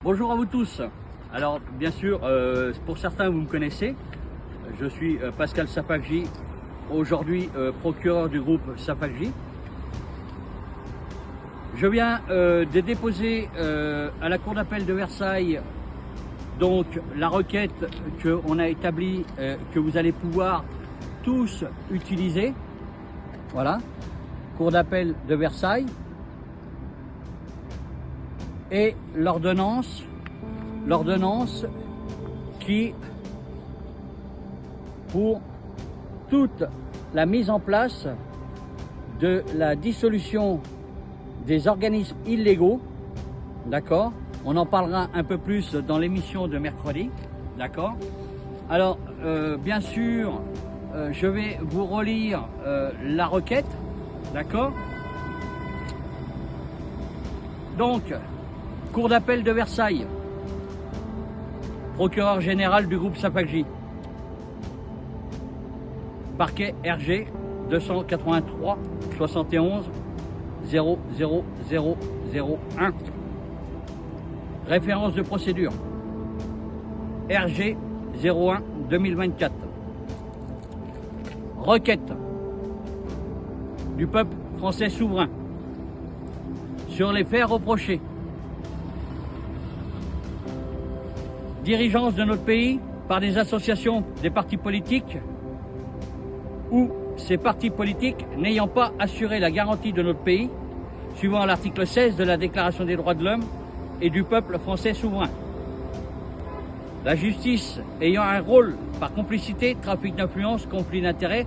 Bonjour à vous tous. Alors bien sûr, pour certains vous me connaissez, je suis Pascal Safakji, aujourd'hui procureur du groupe Safakji. Je viens de déposer à la Cour d'appel de Versailles donc la requête qu'on a établie, que vous allez pouvoir tous utiliser. Voilà, Cour d'appel de Versailles. Et l'ordonnance qui, pour toute la mise en place de la dissolution des organismes illégaux, d'accord? On en parlera un peu plus dans l'émission de mercredi, d'accord? Alors, bien sûr, je vais vous relire la requête, d'accord? Donc, Cour d'appel de Versailles, procureur général du groupe Safakji, parquet RG 283 71 00001, référence de procédure RG 01 2024, requête du peuple français souverain sur les faits reprochés, dirigeance de notre pays par des associations des partis politiques ou ces partis politiques n'ayant pas assuré la garantie de notre pays, suivant l'article 16 de la Déclaration des droits de l'homme et du peuple français souverain. La justice ayant un rôle par complicité, trafic d'influence, conflit d'intérêts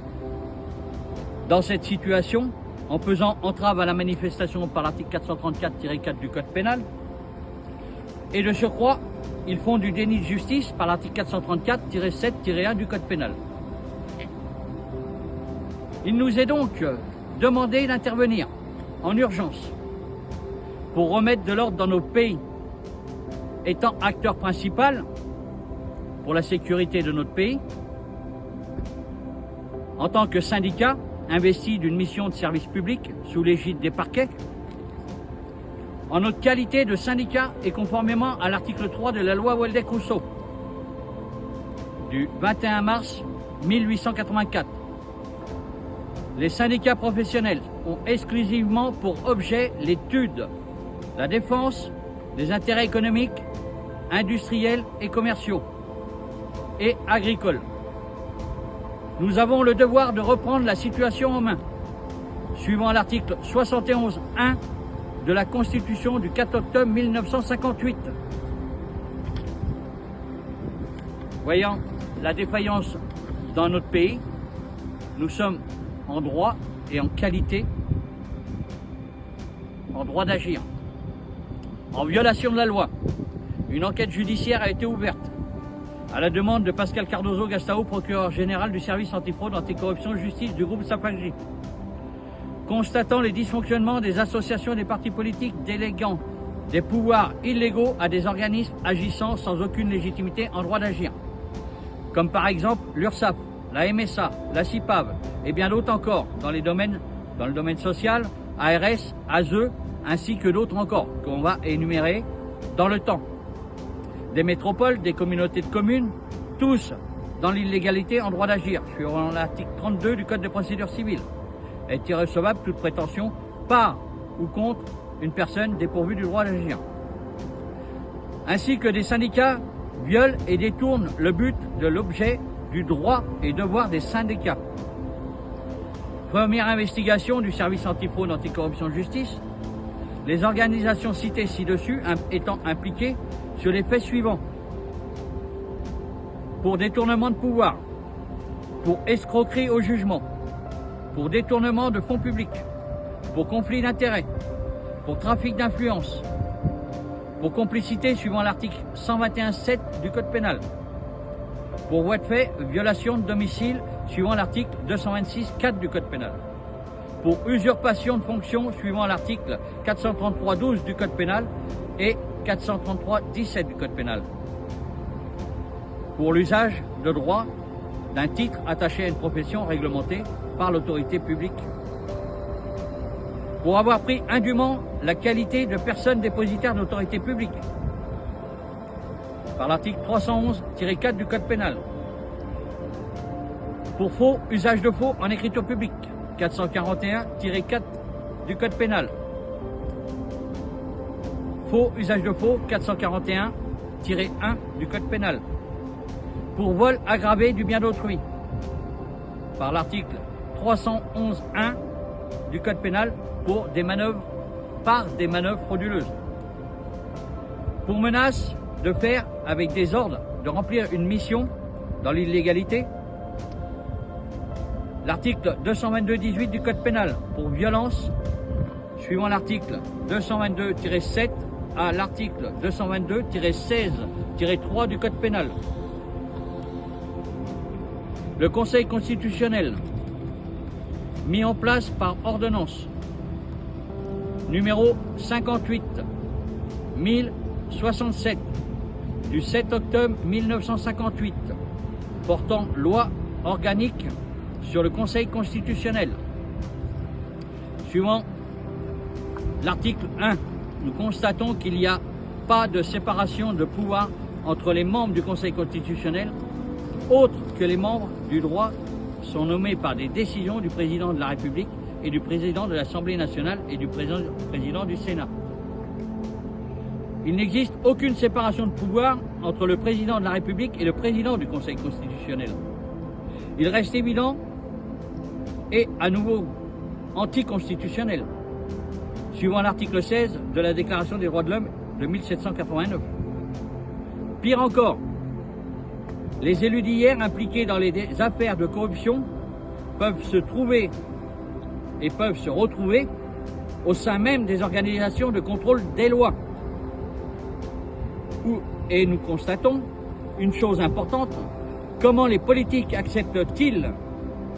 dans cette situation, en faisant entrave à la manifestation par l'article 434-4 du Code pénal, et de surcroît, ils font du déni de justice par l'article 434-7-1 du Code pénal. Il nous est donc demandé d'intervenir en urgence pour remettre de l'ordre dans notre pays, étant acteur principal pour la sécurité de notre pays, en tant que syndicat investi d'une mission de service public sous l'égide des parquets, en notre qualité de syndicat et conformément à l'article 3 de la loi Waldeck-Rousseau du 21 mars 1884. Les syndicats professionnels ont exclusivement pour objet l'étude, la défense des intérêts économiques, industriels et commerciaux et agricoles. Nous avons le devoir de reprendre la situation en main, suivant l'article 71.1 de la Constitution du 4 octobre 1958. Voyant la défaillance dans notre pays, nous sommes en droit et en qualité, en droit d'agir. En violation de la loi, une enquête judiciaire a été ouverte à la demande de Pascal Cardozo Gastao, procureur général du service antifraude, anticorruption, justice du groupe Safakji. Constatant les dysfonctionnements des associations des partis politiques déléguant des pouvoirs illégaux à des organismes agissant sans aucune légitimité en droit d'agir, comme par exemple l'URSSAF, la MSA, la CIPAV et bien d'autres encore dans le domaine social, ARS, ASE, ainsi que d'autres encore qu'on va énumérer dans le temps. Des métropoles, des communautés de communes, tous dans l'illégalité en droit d'agir, suivant l'article 32 du Code de procédure civile. Est irrecevable toute prétention par ou contre une personne dépourvue du droit d'agir. Ainsi que des syndicats violent et détournent le but de l'objet du droit et devoir des syndicats. Première investigation du service antifraude, anticorruption, justice. Les organisations citées ci-dessus étant impliquées sur les faits suivants: pour détournement de pouvoir, pour escroquerie au jugement, pour détournement de fonds publics, pour conflit d'intérêts, pour trafic d'influence, pour complicité suivant l'article 121.7 du Code pénal, pour voie de fait, violation de domicile suivant l'article 226.4 du Code pénal, pour usurpation de fonction suivant l'article 433.12 du Code pénal et 433.17 du Code pénal, pour l'usage de droit d'un titre attaché à une profession réglementée par l'autorité publique, pour avoir pris indûment la qualité de personne dépositaire d'autorité publique, par l'article 311-4 du Code pénal. Pour faux, usage de faux en écriture publique, 441-4 du Code pénal. Faux, usage de faux, 441-1 du Code pénal. Pour vol aggravé du bien d'autrui, par l'article 311-1 du Code pénal pour des manœuvres frauduleuses. Pour menace de faire avec des ordres de remplir une mission dans l'illégalité, l'article 222-18 du Code pénal pour violence, suivant l'article 222-7 à l'article 222-16-3 du Code pénal. Le Conseil constitutionnel, mis en place par ordonnance numéro 58-1067 du 7 octobre 1958, portant loi organique sur le Conseil constitutionnel. Suivant l'article 1, nous constatons qu'il n'y a pas de séparation de pouvoir entre les membres du Conseil constitutionnel, autres que les membres du droit sont nommés par des décisions du président de la République et du président de l'Assemblée nationale et du président du Sénat. Il n'existe aucune séparation de pouvoir entre le président de la République et le président du Conseil constitutionnel. Il reste évident et à nouveau anticonstitutionnel, suivant l'article 16 de la Déclaration des droits de l'homme de 1789. Pire encore, les élus d'hier impliqués dans les affaires de corruption peuvent se trouver et peuvent se retrouver au sein même des organisations de contrôle des lois. Et nous constatons une chose importante, comment les politiques acceptent-ils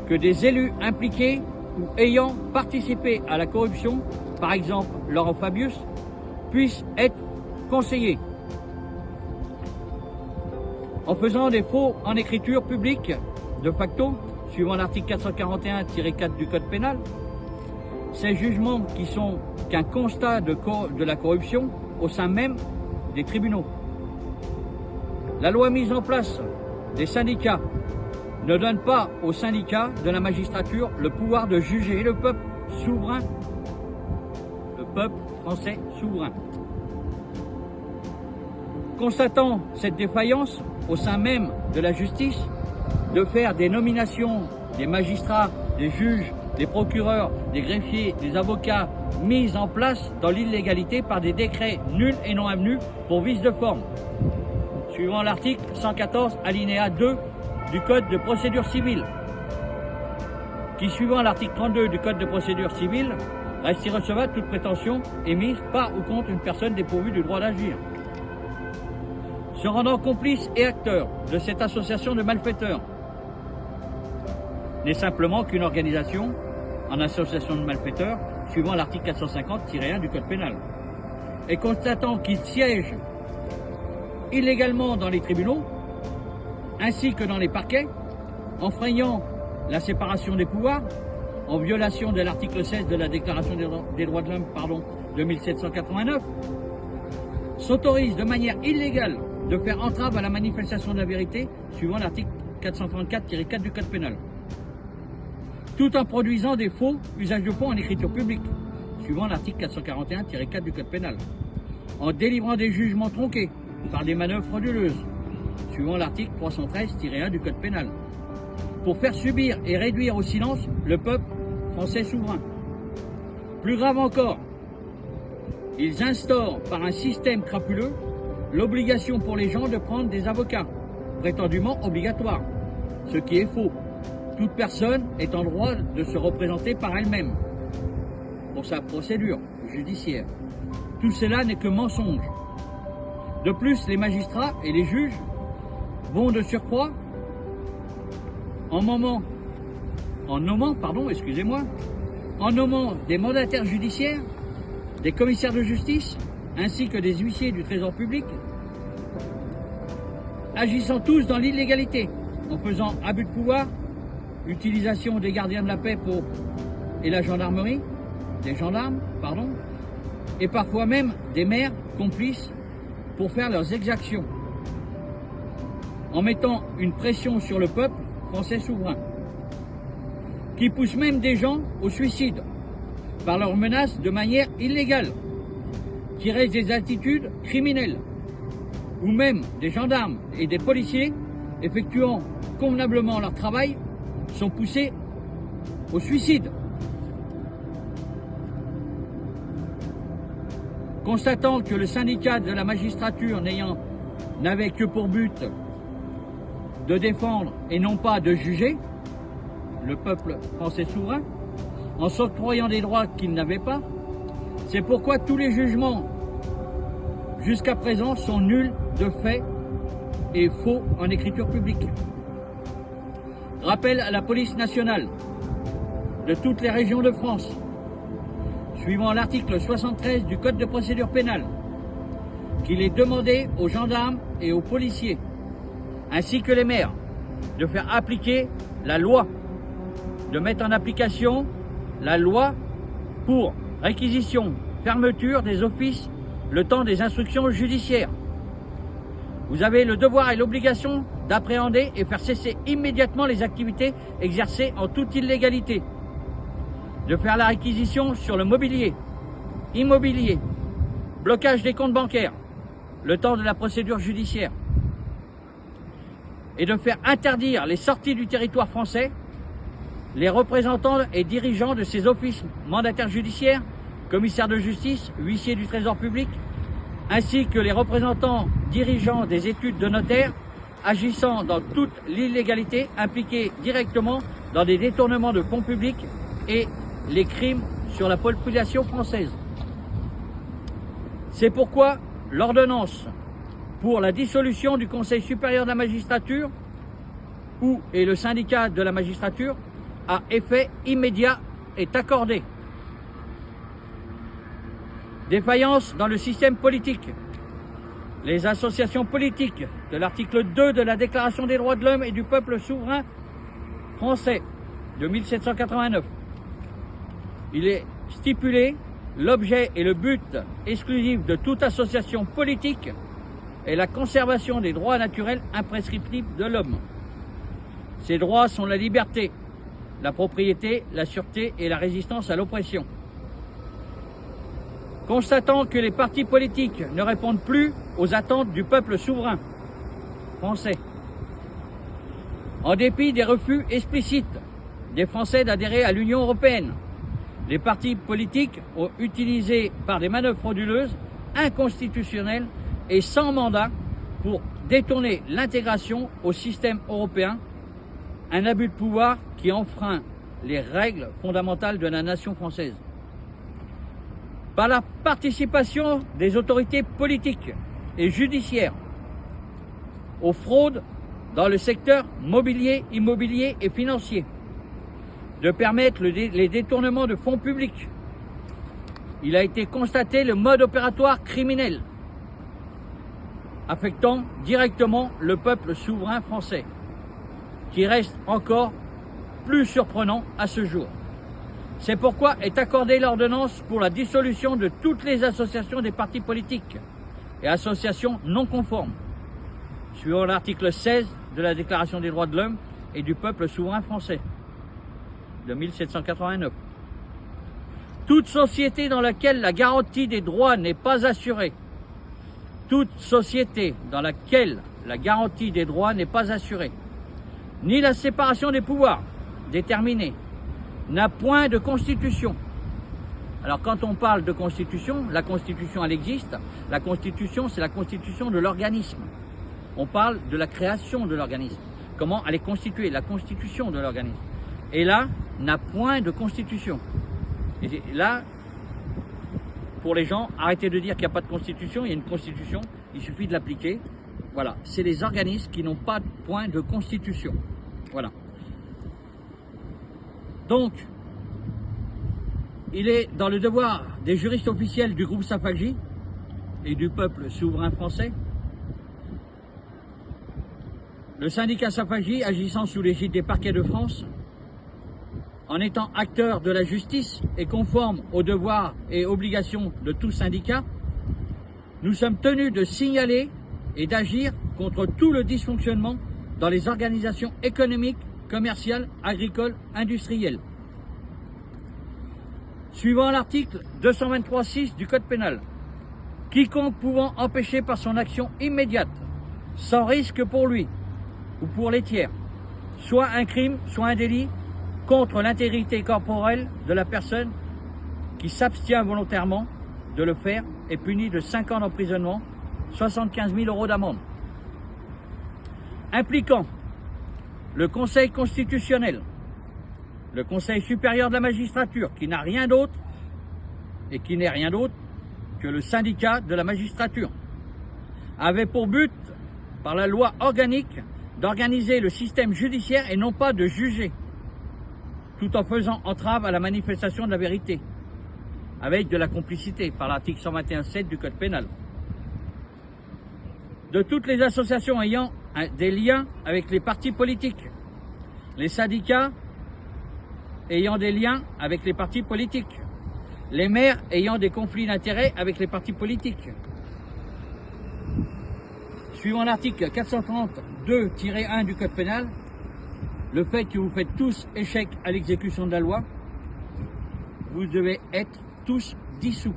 que des élus impliqués ou ayant participé à la corruption, par exemple Laurent Fabius, puissent être conseillers. En faisant des faux en écriture publique, de facto, suivant l'article 441-4 du Code pénal, ces jugements qui sont qu'un constat de la corruption au sein même des tribunaux. La loi mise en place des syndicats ne donne pas aux syndicats de la magistrature le pouvoir de juger le peuple souverain, le peuple français souverain. Constatant cette défaillance au sein même de la justice, de faire des nominations des magistrats, des juges, des procureurs, des greffiers, des avocats mises en place dans l'illégalité par des décrets nuls et non avenus pour vice de forme, suivant l'article 114 alinéa 2 du Code de procédure civile, qui, suivant l'article 32 du Code de procédure civile, reste irrecevable toute prétention émise par ou contre une personne dépourvue du droit d'agir. Se rendant complice et acteur de cette association de malfaiteurs n'est simplement qu'une organisation en association de malfaiteurs, suivant l'article 450-1 du Code pénal, et constatant qu'ils siègent illégalement dans les tribunaux, ainsi que dans les parquets, enfreignant la séparation des pouvoirs, en violation de l'article 16 de la Déclaration des droits de l'homme de 1789, s'autorise de manière illégale de faire entrave à la manifestation de la vérité, suivant l'article 434-4 du Code pénal, tout en produisant des faux usages de faux en écriture publique, suivant l'article 441-4 du Code pénal, en délivrant des jugements tronqués par des manœuvres frauduleuses, suivant l'article 313-1 du Code pénal, pour faire subir et réduire au silence le peuple français souverain. Plus grave encore, ils instaurent par un système crapuleux l'obligation pour les gens de prendre des avocats, prétendument obligatoires, ce qui est faux. Toute personne est en droit de se représenter par elle-même pour sa procédure judiciaire. Tout cela n'est que mensonge. De plus, les magistrats et les juges vont de surcroît en nommant des mandataires judiciaires, des commissaires de justice, ainsi que des huissiers du Trésor public, agissant tous dans l'illégalité, en faisant abus de pouvoir, utilisation des gardiens de la paix et la gendarmerie, et parfois même des maires complices pour faire leurs exactions. en mettant une pression sur le peuple français souverain, qui pousse même des gens au suicide par leurs menaces de manière illégale, qui restent des attitudes criminelles, ou même des gendarmes et des policiers effectuant convenablement leur travail sont poussés au suicide. Constatant que le syndicat de la magistrature n'avait que pour but de défendre et non pas de juger le peuple français souverain, en s'octroyant des droits qu'il n'avait pas, c'est pourquoi tous les jugements jusqu'à présent sont nuls de fait et faux en écriture publique. Rappel à la police nationale de toutes les régions de France, suivant l'article 73 du Code de procédure pénale, qu'il est demandé aux gendarmes et aux policiers, ainsi que les maires, de faire appliquer la loi, de mettre en application la loi pour réquisition, fermeture des offices le temps des instructions judiciaires. Vous avez le devoir et l'obligation d'appréhender et faire cesser immédiatement les activités exercées en toute illégalité, de faire la réquisition sur le mobilier, immobilier, blocage des comptes bancaires, le temps de la procédure judiciaire, et de faire interdire les sorties du territoire français, les représentants et dirigeants de ces offices mandataires judiciaires, commissaires de justice, huissiers du trésor public, ainsi que les représentants dirigeants des études de notaires, agissant dans toute l'illégalité, impliqués directement dans des détournements de fonds publics et les crimes sur la population française. C'est pourquoi l'ordonnance pour la dissolution du Conseil supérieur de la magistrature et le syndicat de la magistrature à effet immédiat est accordée. Défaillance dans le système politique. Les associations politiques de l'article 2 de la Déclaration des droits de l'homme et du peuple souverain français de 1789. Il est stipulé l'objet et le but exclusif de toute association politique est la conservation des droits naturels imprescriptibles de l'homme. Ces droits sont la liberté, la propriété, la sûreté et la résistance à l'oppression. Constatant que les partis politiques ne répondent plus aux attentes du peuple souverain français, en dépit des refus explicites des Français d'adhérer à l'Union européenne, les partis politiques ont utilisé par des manœuvres frauduleuses, inconstitutionnelles et sans mandat pour détourner l'intégration au système européen, un abus de pouvoir qui enfreint les règles fondamentales de la nation française. Par la participation des autorités politiques et judiciaires aux fraudes dans le secteur mobilier, immobilier et financier, de permettre les détournements de fonds publics. Il a été constaté le mode opératoire criminel affectant directement le peuple souverain français, qui reste encore plus surprenant à ce jour. C'est pourquoi est accordée l'ordonnance pour la dissolution de toutes les associations des partis politiques et associations non conformes, suivant l'article 16 de la Déclaration des droits de l'homme et du peuple souverain français de 1789. Toute société dans laquelle la garantie des droits n'est pas assurée, toute société dans laquelle la garantie des droits n'est pas assurée, ni la séparation des pouvoirs déterminée, n'a point de constitution. Alors quand on parle de constitution, la constitution elle existe, la constitution c'est la constitution de l'organisme. On parle de la création de l'organisme, comment elle est constituée, la constitution de l'organisme. Et là, n'a point de constitution. Et là, pour les gens, arrêtez de dire qu'il n'y a pas de constitution, il y a une constitution, il suffit de l'appliquer. Voilà, c'est les organismes qui n'ont pas de point de constitution. Voilà. Donc, il est dans le devoir des juristes officiels du groupe Safagi et du peuple souverain français, le syndicat Safagi agissant sous l'égide des parquets de France, en étant acteur de la justice et conforme aux devoirs et obligations de tout syndicat, nous sommes tenus de signaler et d'agir contre tout le dysfonctionnement dans les organisations économiques, commerciales, agricoles, industrielles. Suivant l'article 223.6 du Code pénal, quiconque pouvant empêcher par son action immédiate, sans risque pour lui ou pour les tiers, soit un crime, soit un délit, contre l'intégrité corporelle de la personne qui s'abstient volontairement de le faire est puni de 5 ans d'emprisonnement, 75 000 € d'amende. Impliquant le Conseil constitutionnel, le Conseil supérieur de la magistrature, qui n'a rien d'autre et qui n'est rien d'autre que le syndicat de la magistrature, avait pour but, par la loi organique, d'organiser le système judiciaire et non pas de juger, tout en faisant entrave à la manifestation de la vérité, avec de la complicité par l'article 121.7 du Code pénal. De toutes les associations ayant des liens avec les partis politiques, les syndicats ayant des liens avec les partis politiques, les maires ayant des conflits d'intérêts avec les partis politiques. Suivant l'article 432-1 du Code pénal, le fait que vous faites tous échec à l'exécution de la loi, vous devez être tous dissous.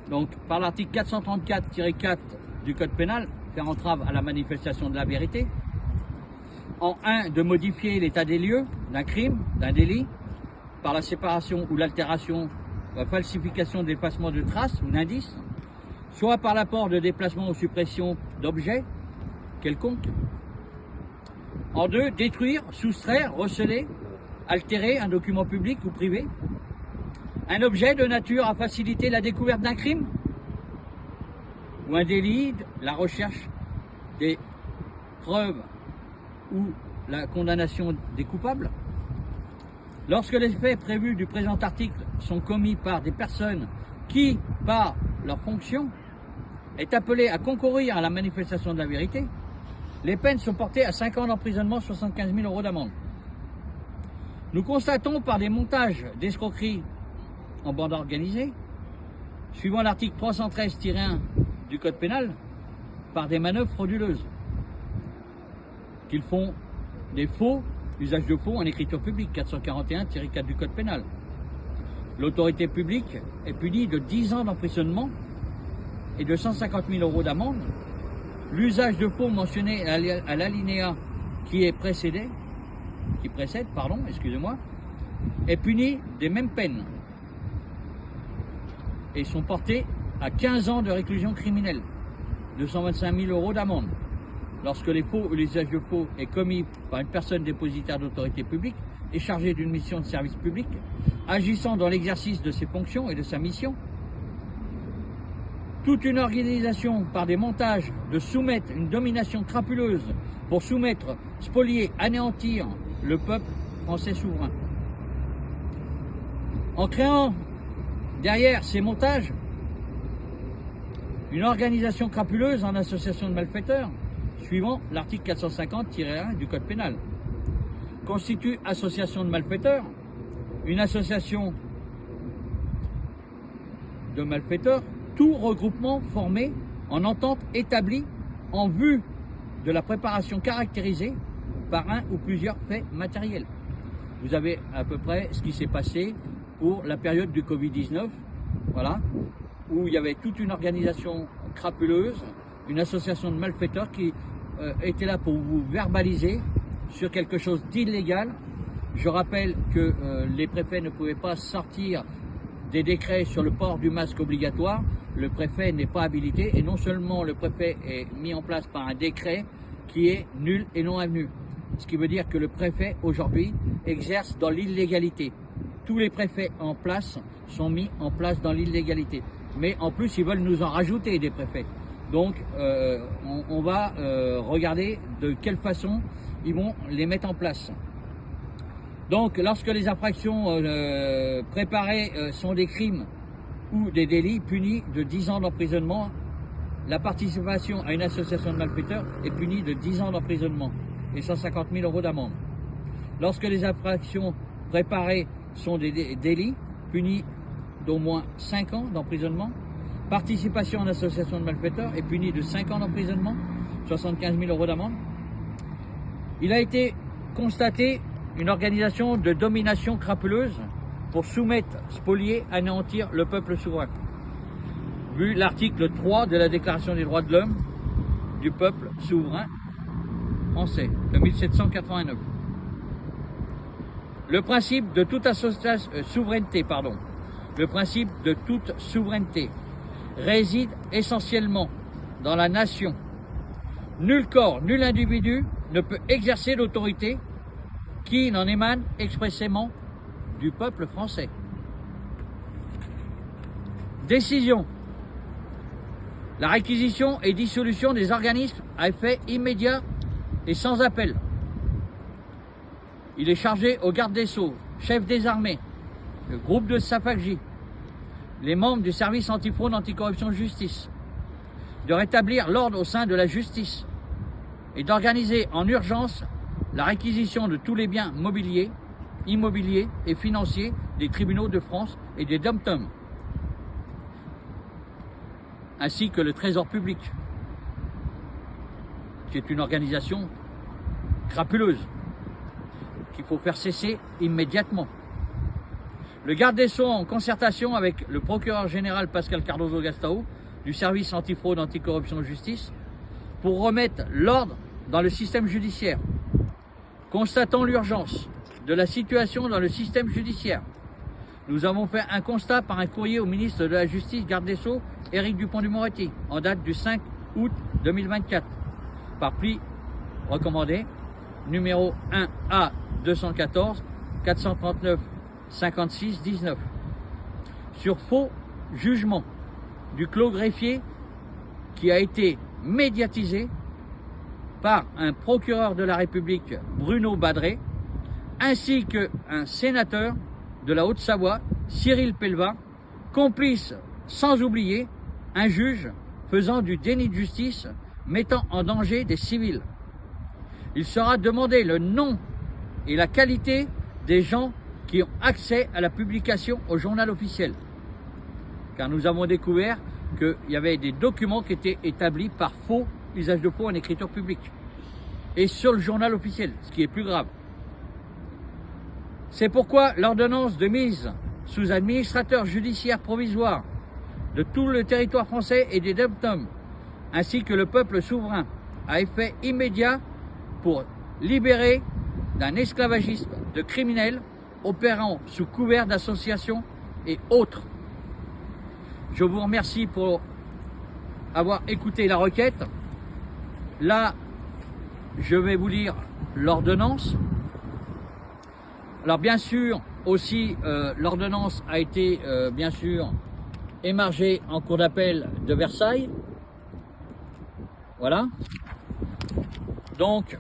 Donc, par l'article 434-4 du Code pénal, faire entrave à la manifestation de la vérité. En 1, de modifier l'état des lieux d'un crime, d'un délit, par la séparation ou l'altération, la falsification, d'effacement de traces ou d'indices, soit par l'apport de déplacement ou suppression d'objets quelconques. En 2, détruire, soustraire, receler, altérer un document public ou privé, un objet de nature à faciliter la découverte d'un crime ou un délit, la recherche des preuves ou la condamnation des coupables. Lorsque les faits prévus du présent article sont commis par des personnes qui, par leur fonction, est appelée à concourir à la manifestation de la vérité, les peines sont portées à 5 ans d'emprisonnement, 75 000 € d'amende. Nous constatons par des montages d'escroqueries en bande organisée, suivant l'article 313-1 du Code pénal, par des manœuvres frauduleuses, qu'ils font des faux, usage de faux en écriture publique, 441-4 du Code pénal. L'autorité publique est punie de 10 ans d'emprisonnement et de 150 000 € d'amende. L'usage de faux mentionné à l'alinéa qui précède, est puni des mêmes peines et sont portés à 15 ans de réclusion criminelle, 225 000 € d'amende. Lorsque les faux ou l'usage de faux est commis par une personne dépositaire d'autorité publique et chargée d'une mission de service public, agissant dans l'exercice de ses fonctions et de sa mission, toute une organisation par des montages de soumettre une domination crapuleuse pour soumettre, spolier, anéantir le peuple français souverain. En créant derrière ces montages une organisation crapuleuse en association de malfaiteurs, suivant l'article 450-1 du Code pénal, constitue association de malfaiteurs, une association de malfaiteurs, tout regroupement formé en entente établie en vue de la préparation caractérisée par un ou plusieurs faits matériels. Vous avez à peu près ce qui s'est passé pour la période du Covid-19, voilà, où il y avait toute une organisation crapuleuse, une association de malfaiteurs qui était là pour vous verbaliser sur quelque chose d'illégal. Je rappelle que les préfets ne pouvaient pas sortir des décrets sur le port du masque obligatoire. Le préfet n'est pas habilité et non seulement le préfet est mis en place par un décret qui est nul et non avenu. Ce qui veut dire que le préfet aujourd'hui exerce dans l'illégalité. Tous les préfets en place sont mis en place dans l'illégalité. Mais en plus, ils veulent nous en rajouter des préfets. Donc, on va regarder de quelle façon ils vont les mettre en place. Donc, lorsque les infractions préparées sont des crimes ou des délits punis de 10 ans d'emprisonnement, la participation à une association de malfaiteurs est punie de 10 ans d'emprisonnement et 150 000 € d'amende. Lorsque les infractions préparées sont des délits punis d'au moins 5 ans d'emprisonnement, participation en association de malfaiteurs est puni de 5 ans d'emprisonnement, 75 000 € d'amende. Il a été constaté une organisation de domination crapuleuse pour soumettre, spolier, anéantir le peuple souverain. Vu l'article 3 de la Déclaration des droits de l'homme du peuple souverain français de 1789. Le principe de toute souveraineté réside essentiellement dans la nation. Nul corps, nul individu ne peut exercer l'autorité qui n'en émane expressément du peuple français. Décision. La réquisition et dissolution des organismes à effet immédiat et sans appel. Il est chargé au garde des Sceaux, chef des armées, le groupe de Safakji, les membres du service antifraude, anticorruption, justice, de rétablir l'ordre au sein de la justice et d'organiser en urgence la réquisition de tous les biens mobiliers, immobiliers et financiers des tribunaux de France et des dom-toms, ainsi que le Trésor public, qui est une organisation crapuleuse, qu'il faut faire cesser immédiatement. Le garde des Sceaux, en concertation avec le procureur général Pascal Cardozo Gastao, du service antifraude, anticorruption, justice, pour remettre l'ordre dans le système judiciaire. Constatant l'urgence de la situation dans le système judiciaire, nous avons fait un constat par un courrier au ministre de la Justice, garde des Sceaux, Éric Dupond-Moretti, en date du 5 août 2024, par pli recommandé, numéro 1A 214 439 56 19, sur faux jugement du clos greffier qui a été médiatisé par un procureur de la République, Bruno Badré, ainsi qu'un sénateur de la Haute-Savoie, Cyril Pellevat, complice sans oublier un juge faisant du déni de justice, mettant en danger des civils. Il sera demandé le nom et la qualité des gens qui ont accès à la publication au journal officiel. Car nous avons découvert qu'il y avait des documents qui étaient établis par faux, usage de faux en écriture publique. Et sur le journal officiel, ce qui est plus grave. C'est pourquoi l'ordonnance de mise sous administrateur judiciaire provisoire de tout le territoire français et des dom-toms, ainsi que le peuple souverain, à effet immédiat pour libérer d'un esclavagisme de criminels opérant sous couvert d'associations et autres. Je vous remercie pour avoir écouté la requête. Là, je vais vous lire l'ordonnance. Alors bien sûr, aussi, l'ordonnance a été, bien sûr, émargée en cour d'appel de Versailles. Voilà. Donc,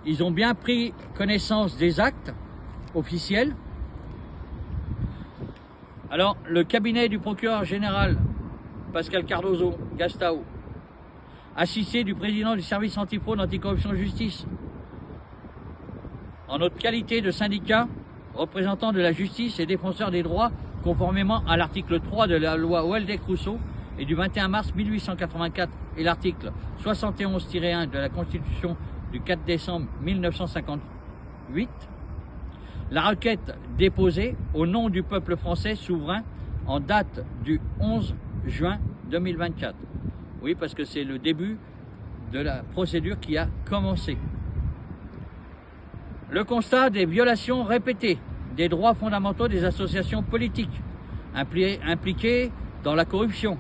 ils ont bien pris connaissance des actes officiels. Alors, le cabinet du procureur général Pascal Cardozo Gastao, assisté du président du service antifraude, anticorruption, justice, en notre qualité de syndicat, représentant de la justice et défenseur des droits, conformément à l'article 3 de la loi Waldeck-Rousseau et du 21 mars 1884 et l'article 71-1 de la Constitution du 4 décembre 1958, la requête déposée au nom du peuple français souverain en date du 11 juin 2024. Oui, parce que c'est le début de la procédure qui a commencé. Le constat des violations répétées des droits fondamentaux des associations politiques impliquées dans la corruption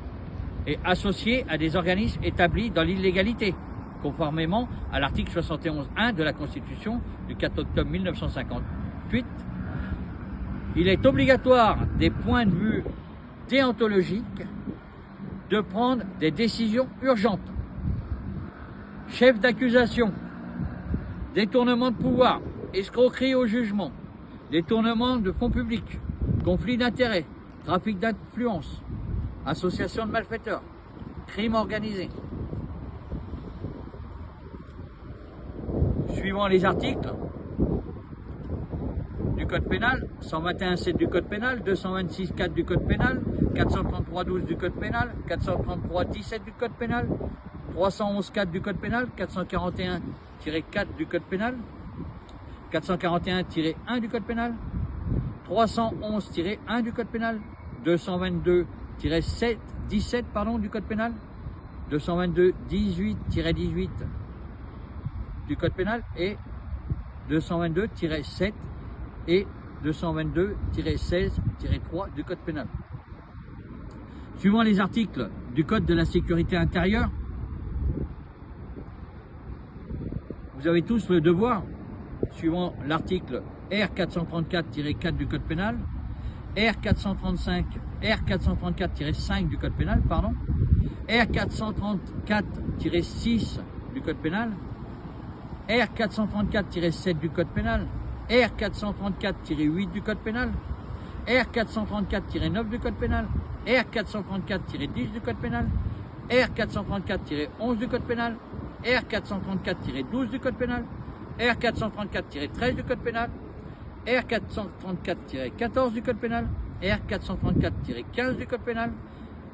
et associées à des organismes établis dans l'illégalité, conformément à l'article 71.1 de la Constitution du 4 octobre 1958. Il est obligatoire, des points de vue déontologiques, de prendre des décisions urgentes. Chef d'accusation, détournement de pouvoir, escroquerie au jugement, détournement de fonds publics, conflit d'intérêts, trafic d'influence, association de malfaiteurs, crime organisé. Suivant les articles du code pénal, 121.7 du code pénal, 226.4 du code pénal, 433.12 du code pénal, 433.17 du code pénal, 311.4 du code pénal, 441-4 du code pénal, 441-1 du code pénal, 311-1 du code pénal, 222-17 du code pénal, 222-18-18 du code pénal et 222-7 et 222-16-3 du code pénal. Suivant les articles du code de la sécurité intérieure, vous avez tous le devoir, suivant l'article R434-4 du code pénal, R434-5 du code pénal, pardon, R434-6 du code pénal, R434-7 du code pénal, R434-8 du code pénal, R434-9 du code pénal, R434-10 du code pénal, R434-11 du code pénal, R434-12 du code pénal, R434-13 du code pénal, R434-14 du code pénal, R434-15 du code pénal,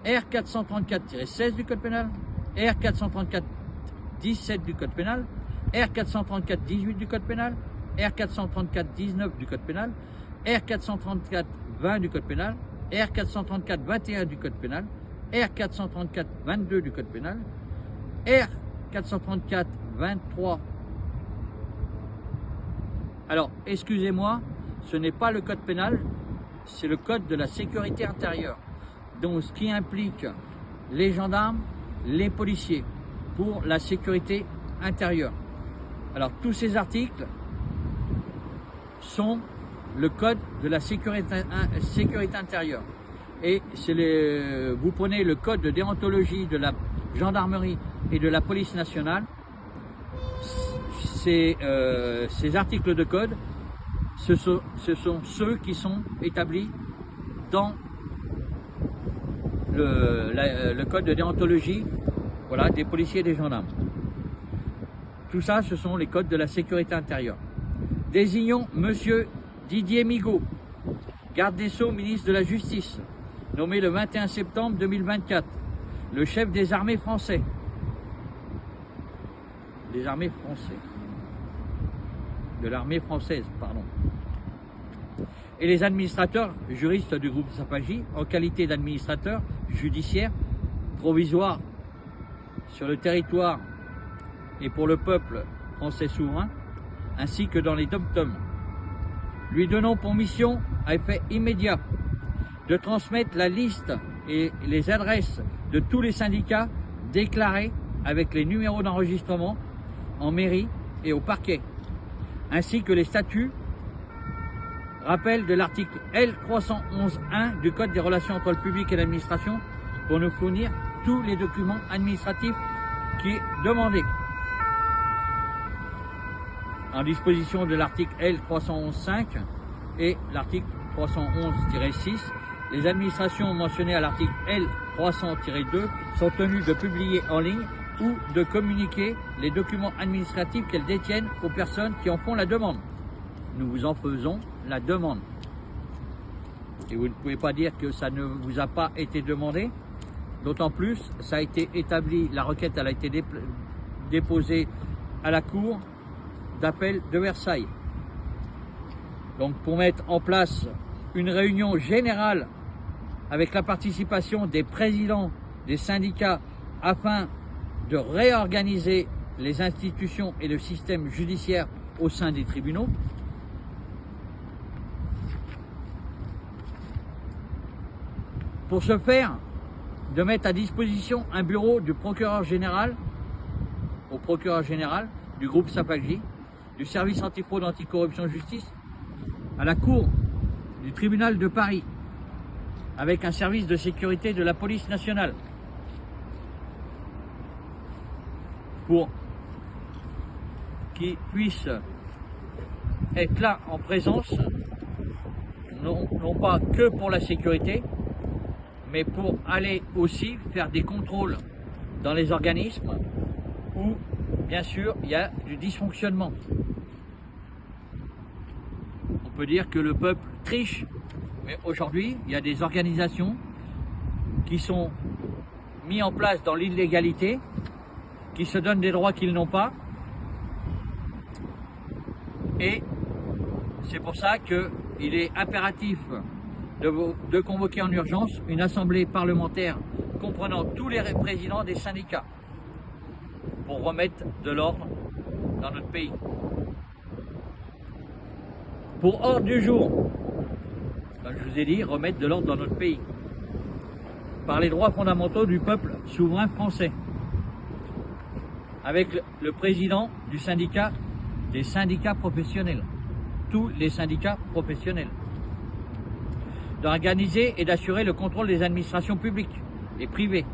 R434-16 du code pénal, R434-17 du code pénal, R434-18 du code pénal, R434-19 du code pénal, R434-20 du code pénal, R434-21 du code pénal, R434-22 du code pénal, R434-23. Alors, excusez-moi, ce n'est pas le code pénal, c'est le code de la sécurité intérieure. Donc, ce qui implique les gendarmes, les policiers, pour la sécurité intérieure. Alors, tous ces articles sont le code de la sécurité intérieure. Et vous prenez le code de déontologie de la gendarmerie et de la police nationale, ces articles de code, ce sont ceux qui sont établis dans le code de déontologie, voilà, des policiers et des gendarmes. Tout ça, ce sont les codes de la sécurité intérieure. Désignons Monsieur Didier Migaud, garde des Sceaux, ministre de la Justice, nommé le 21 septembre 2024, le chef des armées français. Des armées françaises. De l'armée française, pardon. Et les administrateurs juristes du groupe Sapagi, en qualité d'administrateurs judiciaires provisoires sur le territoire et pour le peuple français souverain, ainsi que dans les dom-toms. Lui donnons pour mission, à effet immédiat, de transmettre la liste et les adresses de tous les syndicats déclarés avec les numéros d'enregistrement en mairie et au parquet, ainsi que les statuts, rappel de l'article L311.1 du Code des relations entre le public et l'administration, pour nous fournir tous les documents administratifs qui est demandé. En disposition de l'article L311.5 et l'article 311-6, les administrations mentionnées à l'article L300-2 sont tenues de publier en ligne ou de communiquer les documents administratifs qu'elles détiennent aux personnes qui en font la demande. Nous vous en faisons la demande. Et vous ne pouvez pas dire que ça ne vous a pas été demandé. D'autant plus, ça a été établi, la requête elle a été déposée à la Cour d'appel de Versailles. Donc pour mettre en place une réunion générale avec la participation des présidents des syndicats afin de réorganiser les institutions et le système judiciaire au sein des tribunaux. Pour ce faire, de mettre à disposition un bureau du procureur général, au procureur général du groupe Sapagi, du service antifraude anticorruption justice, à la cour du tribunal de Paris, avec un service de sécurité de la police nationale, pour qu'ils puissent être là en présence, non pas que pour la sécurité, mais pour aller aussi faire des contrôles dans les organismes où, bien sûr, il y a du dysfonctionnement. On peut dire que le peuple triche, mais aujourd'hui, il y a des organisations qui sont mises en place dans l'illégalité, qui se donnent des droits qu'ils n'ont pas. Et c'est pour ça qu'il est impératif de convoquer en urgence une assemblée parlementaire comprenant tous les présidents des syndicats pour remettre de l'ordre dans notre pays. Pour ordre du jour, comme je vous ai dit, remettre de l'ordre dans notre pays par les droits fondamentaux du peuple souverain français, avec le président du syndicat, des syndicats professionnels, tous les syndicats professionnels, d'organiser et d'assurer le contrôle des administrations publiques et privées.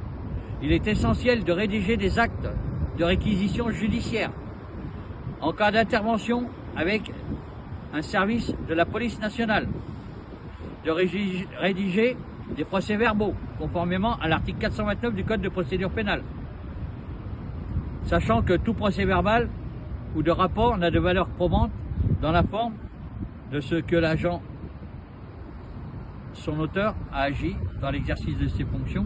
Il est essentiel de rédiger des actes de réquisition judiciaire en cas d'intervention avec un service de la police nationale, de rédiger des procès-verbaux conformément à l'article 429 du Code de procédure pénale, sachant que tout procès-verbal ou de rapport n'a de valeur probante dans la forme de ce que l'agent, son auteur, a agi dans l'exercice de ses fonctions.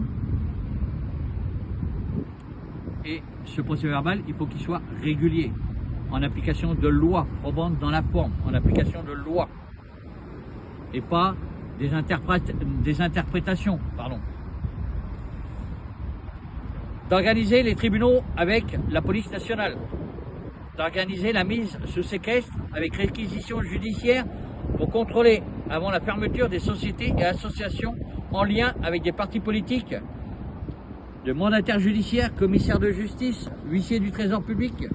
Et ce procès-verbal, il faut qu'il soit régulier, en application de loi, probante dans la forme, en application de loi, et pas des interprétations. D'organiser les tribunaux avec la police nationale, d'organiser la mise sous séquestre avec réquisition judiciaire pour contrôler, avant la fermeture des sociétés et associations en lien avec des partis politiques, de mandataires judiciaires, commissaires de justice, huissiers du trésor public,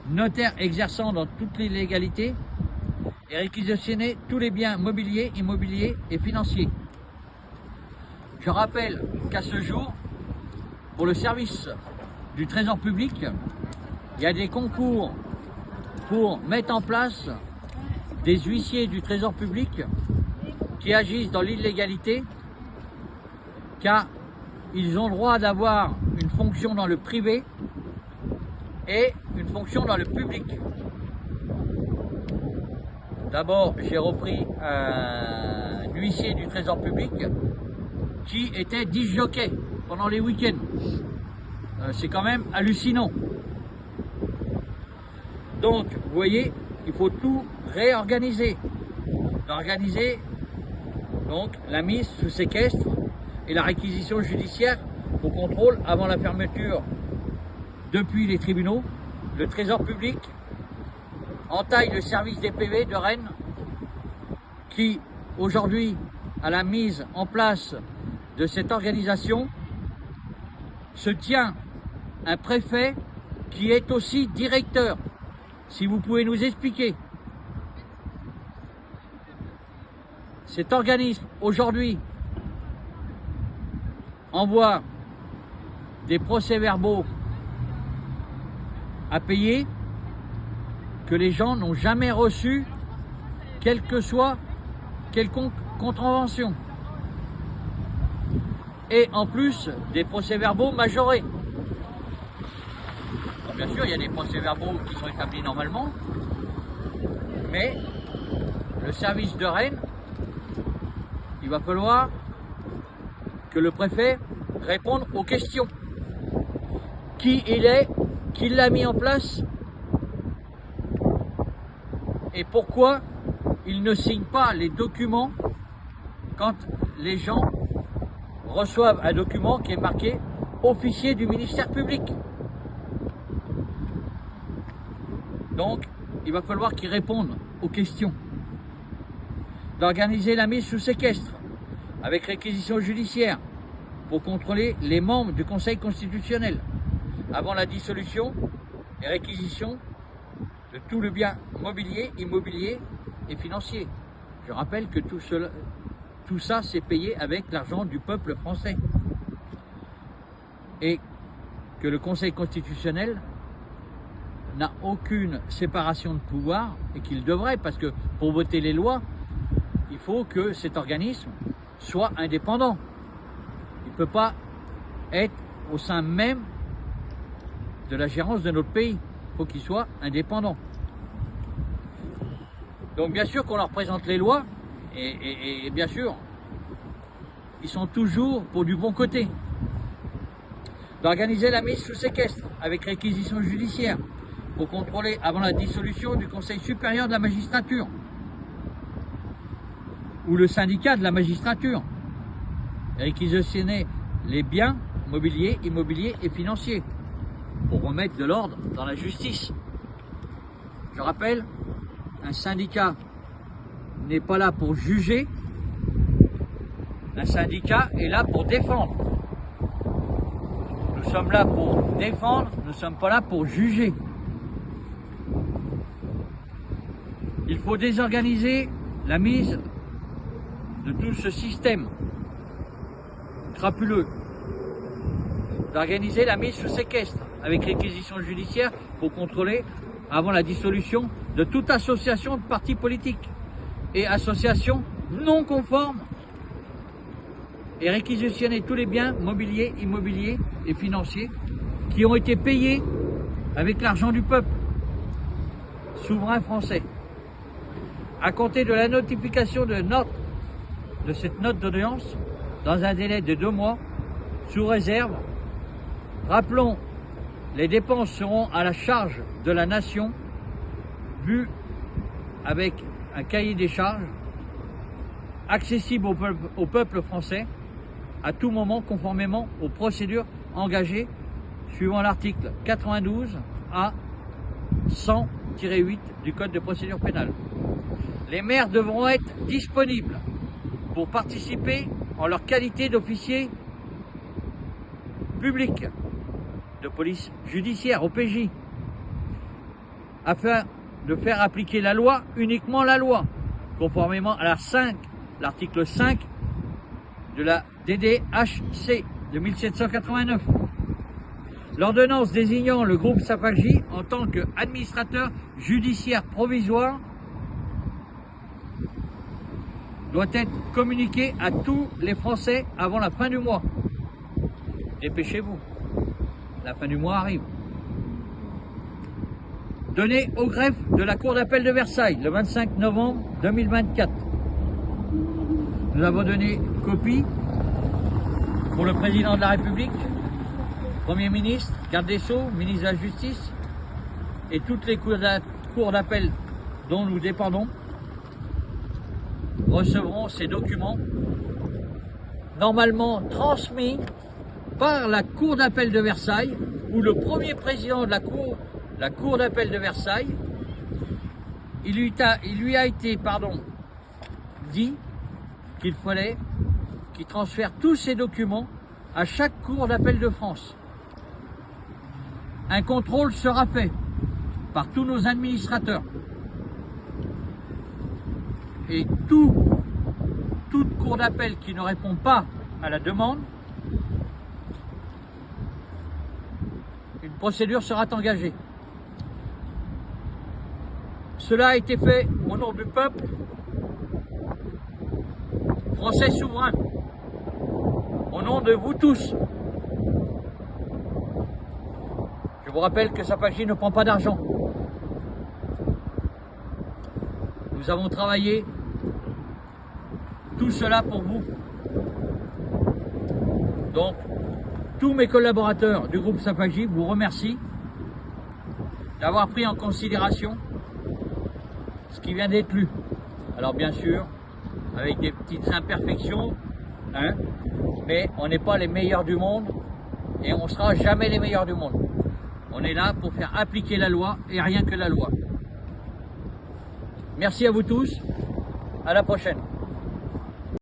notaires exerçant dans toute l'illégalité et réquisitionner tous les biens mobiliers, immobiliers et financiers. Je rappelle qu'à ce jour, pour le service du trésor public, il y a des concours pour mettre en place des huissiers du trésor public qui agissent dans l'illégalité, car ils ont le droit d'avoir une fonction dans le privé et une fonction dans le public. D'abord, j'ai repris un huissier du trésor public qui était disc-jockey pendant les week-ends. C'est quand même hallucinant. Donc, vous voyez, il faut tout réorganiser. Organiser donc la mise sous séquestre et la réquisition judiciaire au contrôle avant la fermeture depuis les tribunaux. Le trésor public entaille le service des PV de Rennes qui, aujourd'hui, à la mise en place de cette organisation, se tient un préfet qui est aussi directeur. Si vous pouvez nous expliquer. Cet organisme, aujourd'hui, envoie des procès-verbaux à payer que les gens n'ont jamais reçus, quelle que soit quelconque contravention. Et en plus, des procès-verbaux majorés. Alors, bien sûr, il y a des procès-verbaux qui sont établis normalement, mais le service de Rennes, il va falloir que le préfet réponde aux questions. Qui il est, qui l'a mis en place et pourquoi il ne signe pas les documents quand les gens reçoivent un document qui est marqué officier du ministère public. Donc, il va falloir qu'il réponde aux questions. D'organiser la mise sous séquestre avec réquisition judiciaire pour contrôler les membres du Conseil constitutionnel avant la dissolution et réquisition de tout le bien mobilier, immobilier et financier. Je rappelle que tout ça, c'est payé avec l'argent du peuple français. Et que le Conseil constitutionnel n'a aucune séparation de pouvoir, et qu'il devrait, parce que pour voter les lois, il faut que cet organisme soit indépendant. Il ne peut pas être au sein même de la gérance de notre pays. Il faut qu'il soit indépendant. Donc bien sûr qu'on leur présente les lois, et bien sûr, ils sont toujours pour du bon côté. D'organiser la mise sous séquestre avec réquisition judiciaire pour contrôler avant la dissolution du Conseil supérieur de la magistrature ou le syndicat de la magistrature, réquisitionner les biens mobiliers, immobiliers et financiers pour remettre de l'ordre dans la justice. Je rappelle, un syndicat n'est pas là pour juger, un syndicat est là pour défendre. Nous sommes là pour défendre, nous ne sommes pas là pour juger. Il faut désorganiser la mise de tout ce système crapuleux, d'organiser la mise sous séquestre avec réquisition judiciaire pour contrôler avant la dissolution de toute association de partis politiques et associations non conformes et réquisitionner tous les biens mobiliers, immobiliers et financiers qui ont été payés avec l'argent du peuple souverain français. À compter de la notification de cette note d'audience, dans un délai de 2 mois, sous réserve, rappelons, les dépenses seront à la charge de la nation, vues avec un cahier des charges, accessible au peuple français, à tout moment, conformément aux procédures engagées, suivant l'article 92 à 100-8 du Code de procédure pénale. Les maires devront être disponibles pour participer en leur qualité d'officier public de police judiciaire, OPJ, afin de faire appliquer la loi, uniquement la loi, conformément à l'article 5 de la DDHC de 1789. L'ordonnance désignant le groupe Sapaghi en tant qu'administrateur judiciaire provisoire doit être communiquée à tous les Français avant la fin du mois. Dépêchez-vous, la fin du mois arrive. Donné au greffe de la Cour d'appel de Versailles le 25 novembre 2024. Nous avons donné copie pour le Président de la République, Premier ministre, Garde des Sceaux, ministre de la Justice et toutes les cours d'appel dont nous dépendons recevront ces documents normalement transmis par la Cour d'appel de Versailles où le premier président de la Cour d'appel de Versailles, il lui a été dit qu'il fallait qu'il transfère tous ces documents à chaque Cour d'appel de France. Un contrôle sera fait par tous nos administrateurs. Et toute cour d'appel qui ne répond pas à la demande, une procédure sera engagée. Cela a été fait au nom du peuple français souverain, au nom de vous tous. Je vous rappelle que Sapaghi ne prend pas d'argent. Nous avons travaillé tout cela pour vous. Donc, tous mes collaborateurs du groupe Sapaghi vous remercient d'avoir pris en considération ce qui vient d'être lu. Alors bien sûr, avec des petites imperfections, mais on n'est pas les meilleurs du monde et on ne sera jamais les meilleurs du monde. On est là pour faire appliquer la loi et rien que la loi. Merci à vous tous, à la prochaine.